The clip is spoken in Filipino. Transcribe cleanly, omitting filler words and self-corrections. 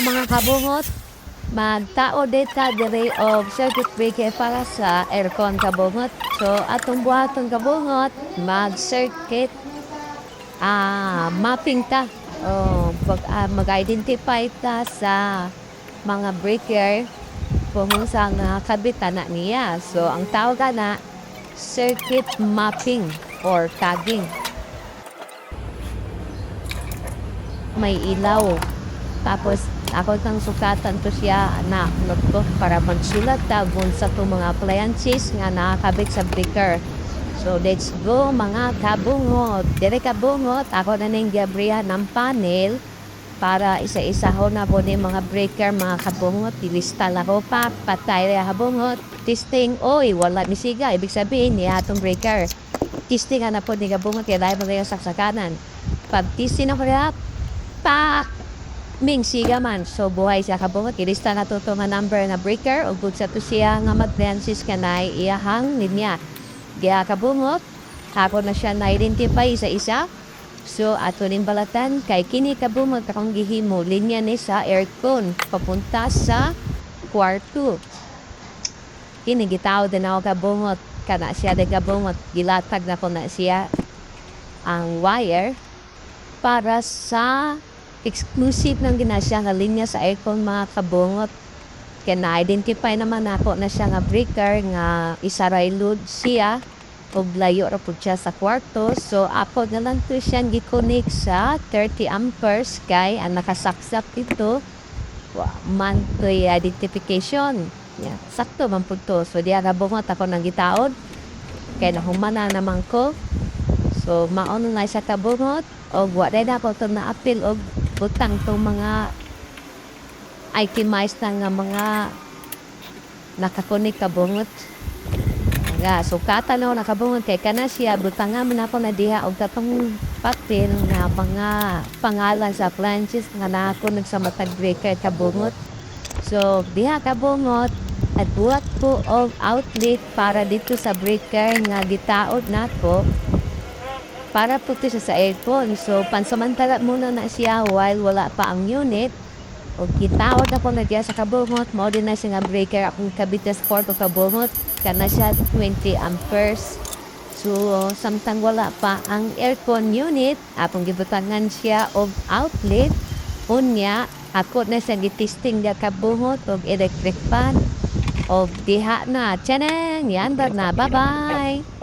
mga kabungot, magtao data dire of circuit breaker para sa aircon kabungot. So atong buhaton kabungot, mag-circuit mapping ta. Mag-identify ta sa mga breaker kung sa nga kabitan na niya. So ang tawag na circuit mapping or tagging. May ilaw. Tapos ako kang sukatan to siya na notebook para magsulat tagon sa to mga appliances nga nakakabit sa breaker. So let's go mga kabungot. Dire kabungot, ako na ning gabriya ng panel para isa-isa ho na po ni mga breaker mga kabungot. Ilista ako pa, patay rin kabungot. Testing, oy, wala misiga. Ibig sabihin niya itong breaker. Testing na po ni kabungot, kaya dahil mo rin yung saksakanan. Pag testing na po rin, pak! Ming siga man. So buhay siya kabungot. Ilista na to nga number na breaker o good sa to siya nga mag-Francis kanay iyahang linya. Kaya kabungot, ako na siya na-identify isa-isa. So ato ning balatan kay kini kabungot akong gihimo linya ni sa aircon papunta sa kwarto. Kini gitaw din ako kabungot kana siya de kabungot gilatag na ko na siya ang wire para sa exclusive ng ginasya nga linya sa aircon mga kabungot. Kaya na-identify naman ako na siya nga breaker nga isaray load siya o layo ra po siya sa kwarto. So ako na lang to siya gi-connect sa 30 amperes kay ang nakasaksak ito monthly identification. Yeah, sakto man po to. So diya kabungot ako nang gitaod kay nahumana naman ko. So maon na sa kabungot o wala na ako to na-appeal o butang to mga itemized na nga mga nakakunik kabungot. Nga, so katanaw nakabungot kay kana siya butang nga man ako na diha og tatong papel nga mga pangalan sa appliances nga nakunik sa matag breaker kabungot. So diha kabungot at buhat po og outlet para dito sa breaker nga gitaod nako para po siya sa aircon. So pansamantala muna na siya while wala pa ang unit. O gitaod ako na diya sa kabungot, mo din na siya nga breaker akong kabitas port o kabungot, kana siya 20 amperes. So, samtang wala pa ang aircon unit, apong gibutangan siya og outlet, unya, ako na siya gitesting diya kabungot og electric fan, og diha na, tsanang, yan na, bye-bye!